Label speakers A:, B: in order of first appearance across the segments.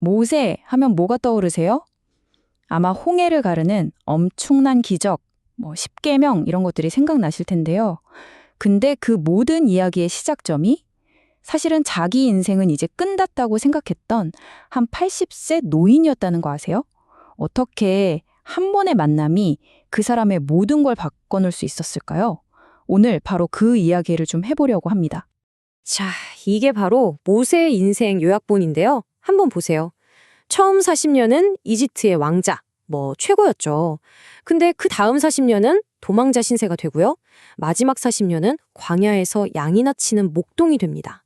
A: 모세 하면 뭐가 떠오르세요? 아마 홍해를 가르는 엄청난 기적, 십계명 이런 것들이 생각나실 텐데요. 근데 그 모든 이야기의 시작점이 사실은 자기 인생은 이제 끝났다고 생각했던 한 80세 노인이었다는 거 아세요? 어떻게 한 번의 만남이 그 사람의 모든 걸 바꿔놓을 수 있었을까요? 오늘 바로 그 이야기를 좀 해보려고 합니다.
B: 자, 이게 바로 모세의 인생 요약본인데요. 한번 보세요. 처음 40년은 이집트의 왕자, 최고였죠. 근데 그 다음 40년은 도망자 신세가 되고요. 마지막 40년은 광야에서 양이나 치는 목동이 됩니다.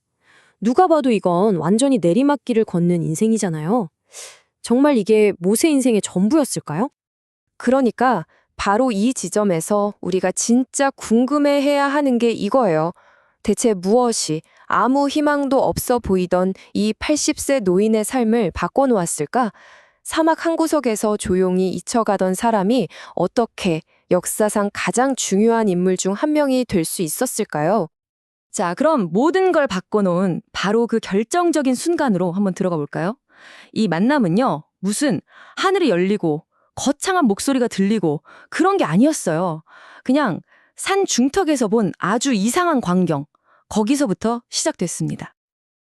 B: 누가 봐도 이건 완전히 내리막길을 걷는 인생이잖아요. 정말 이게 모세 인생의 전부였을까요?
C: 그러니까 바로 이 지점에서 우리가 진짜 궁금해해야 하는 게 이거예요. 대체 무엇이 아무 희망도 없어 보이던 이 80세 노인의 삶을 바꿔놓았을까? 사막 한 구석에서 조용히 잊혀가던 사람이 어떻게 역사상 가장 중요한 인물 중 한 명이 될 수 있었을까요?
A: 자, 그럼 모든 걸 바꿔놓은 바로 그 결정적인 순간으로 한번 들어가 볼까요? 이 만남은요, 무슨 하늘이 열리고 거창한 목소리가 들리고 그런 게 아니었어요. 그냥 산 중턱에서 본 아주 이상한 광경, 거기서부터 시작됐습니다.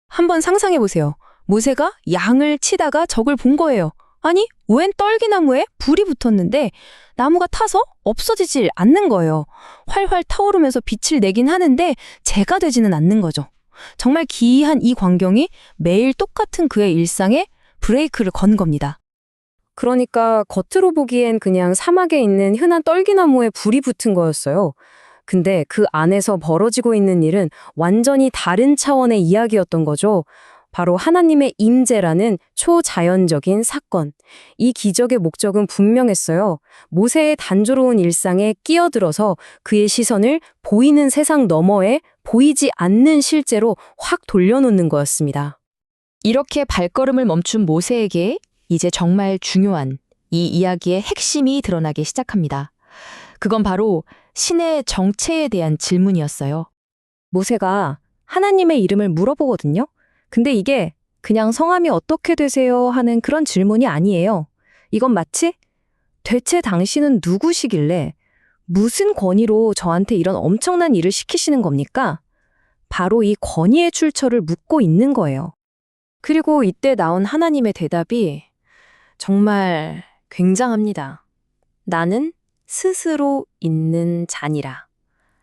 C: 한번 상상해 보세요. 모세가 양을 치다가 적을 본 거예요. 아니, 웬 떨기나무에 불이 붙었는데 나무가 타서 없어지질 않는 거예요. 활활 타오르면서 빛을 내긴 하는데 재가 되지는 않는 거죠. 정말 기이한 이 광경이 매일 똑같은 그의 일상에 브레이크를 건 겁니다.
B: 그러니까 겉으로 보기엔 그냥 사막에 있는 흔한 떨기나무에 불이 붙은 거였어요. 근데 그 안에서 벌어지고 있는 일은 완전히 다른 차원의 이야기였던 거죠. 바로 하나님의 임재라는 초자연적인 사건. 이 기적의 목적은 분명했어요. 모세의 단조로운 일상에 끼어들어서 그의 시선을 보이는 세상 너머에 보이지 않는 실제로 확 돌려놓는 거였습니다.
D: 이렇게 발걸음을 멈춘 모세에게 이제 정말 중요한 이 이야기의 핵심이 드러나기 시작합니다. 그건 바로 신의 정체에 대한 질문이었어요.
B: 모세가 하나님의 이름을 물어보거든요. 근데 이게 그냥 성함이 어떻게 되세요 하는 그런 질문이 아니에요. 이건 마치 대체 당신은 누구시길래 무슨 권위로 저한테 이런 엄청난 일을 시키시는 겁니까? 바로 이 권위의 출처를 묻고 있는 거예요. 그리고 이때 나온 하나님의 대답이 정말 굉장합니다. 나는 스스로 있는 자니라.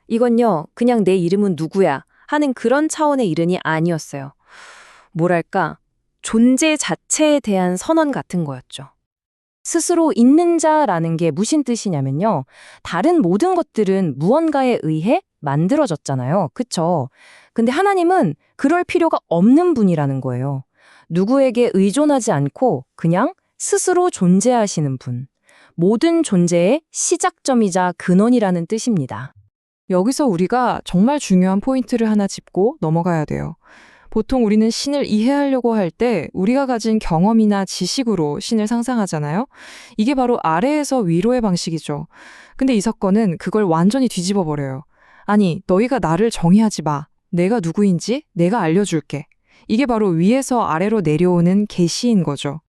B: 이건요, 그냥 내 이름은 누구야 하는 그런 차원의 이름이 아니었어요. 뭐랄까, 존재 자체에 대한 선언 같은 거였죠. 스스로 있는 자라는 게 무슨 뜻이냐면요. 다른 모든 것들은 무언가에 의해 만들어졌잖아요. 그쵸? 근데 하나님은 그럴 필요가 없는 분이라는 거예요. 누구에게 의존하지 않고 그냥 스스로 존재하시는 분. 모든 존재의 시작점이자 근원이라는 뜻입니다.
E: 여기서 우리가 정말 중요한 포인트를 하나 짚고 넘어가야 돼요. 보통 우리는 신을 이해하려고 할 때 우리가 가진 경험이나 지식으로 신을 상상하잖아요. 이게 바로 아래에서 위로의 방식이죠. 근데 이 사건은 그걸 완전히 뒤집어 버려요. 아니, 너희가 나를 정의하지 마. 내가 누구인지 내가 알려줄게. 이게 바로 위에서 아래로 내려오는 계시인 거죠.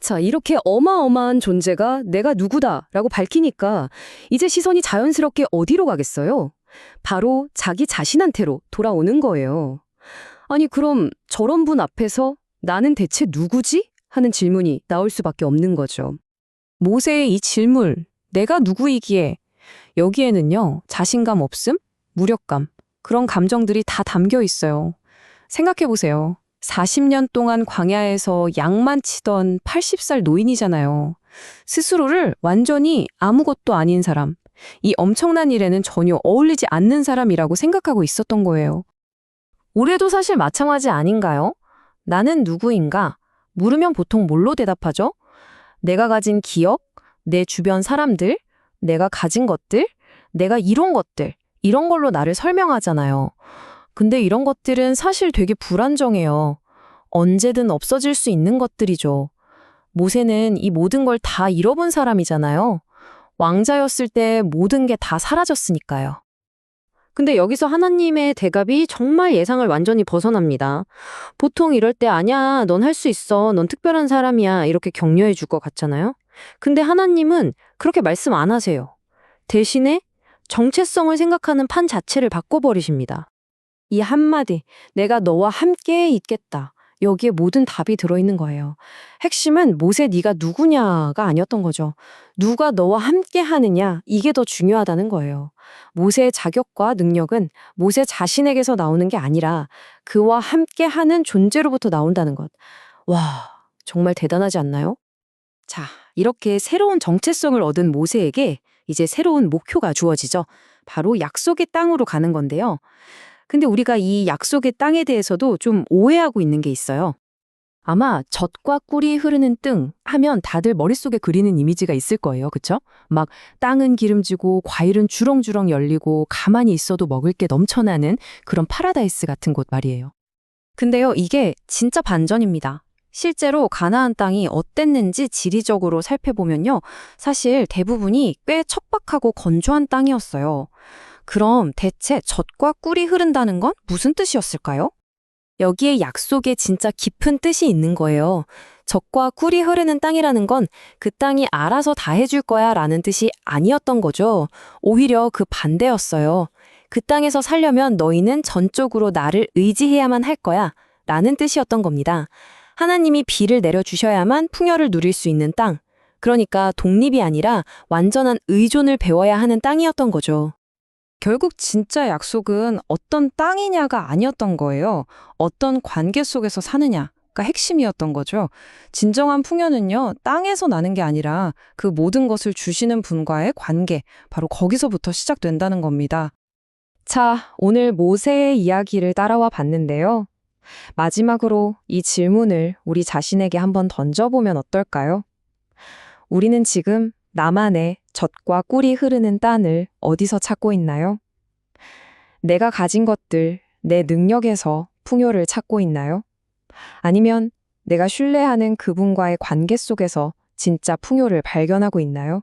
B: 자, 이렇게 어마어마한 존재가 내가 누구다라고 밝히니까 이제 시선이 자연스럽게 어디로 가겠어요? 바로 자기 자신한테로 돌아오는 거예요. 아니, 그럼 저런 분 앞에서 나는 대체 누구지? 하는 질문이 나올 수밖에 없는 거죠. 모세의 이 질문, 내가 누구이기에 여기에는요, 자신감 없음, 무력감, 그런 감정들이 다 담겨 있어요. 생각해보세요. 40년 동안 광야에서 양만 치던 80살 노인이잖아요. 스스로를 완전히 아무것도 아닌 사람, 이 엄청난 일에는 전혀 어울리지 않는 사람이라고 생각하고 있었던 거예요. 올해도 사실 마찬가지 아닌가요? 나는 누구인가? 물으면 보통 뭘로 대답하죠? 내가 가진 기억, 내 주변 사람들, 내가 가진 것들, 내가 이룬 것들, 이런 걸로 나를 설명하잖아요. 근데 이런 것들은 사실 되게 불안정해요. 언제든 없어질 수 있는 것들이죠. 모세는 이 모든 걸 다 잃어본 사람이잖아요. 왕자였을 때 모든 게 다 사라졌으니까요. 근데 여기서 하나님의 대답이 정말 예상을 완전히 벗어납니다. 보통 이럴 때 아니야, 넌 할 수 있어, 넌 특별한 사람이야 이렇게 격려해 줄 것 같잖아요. 근데 하나님은 그렇게 말씀 안 하세요. 대신에 정체성을 생각하는 판 자체를 바꿔버리십니다. 이 한마디, 내가 너와 함께 있겠다. 여기에 모든 답이 들어있는 거예요. 핵심은 모세 네가 누구냐가 아니었던 거죠. 누가 너와 함께 하느냐, 이게 더 중요하다는 거예요. 모세의 자격과 능력은 모세 자신에게서 나오는 게 아니라 그와 함께 하는 존재로부터 나온다는 것. 와, 정말 대단하지 않나요? 자, 이렇게 새로운 정체성을 얻은 모세에게 이제 새로운 목표가 주어지죠. 바로 약속의 땅으로 가는 건데요. 근데 우리가 이 약속의 땅에 대해서도 좀 오해하고 있는 게 있어요. 아마 젖과 꿀이 흐르는 뜰 하면 다들 머릿속에 그리는 이미지가 있을 거예요. 그쵸? 막 땅은 기름지고 과일은 주렁주렁 열리고 가만히 있어도 먹을 게 넘쳐나는 그런 파라다이스 같은 곳 말이에요. 근데요, 이게 진짜 반전입니다. 실제로 가나안 땅이 어땠는지 지리적으로 살펴보면요. 사실 대부분이 꽤 척박하고 건조한 땅이었어요. 그럼 대체 젖과 꿀이 흐른다는 건 무슨 뜻이었을까요? 여기에 약속에 진짜 깊은 뜻이 있는 거예요. 젖과 꿀이 흐르는 땅이라는 건 그 땅이 알아서 다 해줄 거야 라는 뜻이 아니었던 거죠. 오히려 그 반대였어요. 그 땅에서 살려면 너희는 전적으로 나를 의지해야만 할 거야 라는 뜻이었던 겁니다. 하나님이 비를 내려주셔야만 풍요를 누릴 수 있는 땅. 그러니까 독립이 아니라 완전한 의존을 배워야 하는 땅이었던 거죠.
A: 결국 진짜 약속은 어떤 땅이냐가 아니었던 거예요. 어떤 관계 속에서 사느냐가 핵심이었던 거죠. 진정한 풍요는요, 땅에서 나는 게 아니라 그 모든 것을 주시는 분과의 관계, 바로 거기서부터 시작된다는 겁니다.
C: 자, 오늘 모세의 이야기를 따라와 봤는데요. 마지막으로 이 질문을 우리 자신에게 한번 던져보면 어떨까요? 우리는 지금 나만의 젖과 꿀이 흐르는 땅을 어디서 찾고 있나요? 내가 가진 것들, 내 능력에서 풍요를 찾고 있나요? 아니면 내가 신뢰하는 그분과의 관계 속에서 진짜 풍요를 발견하고 있나요?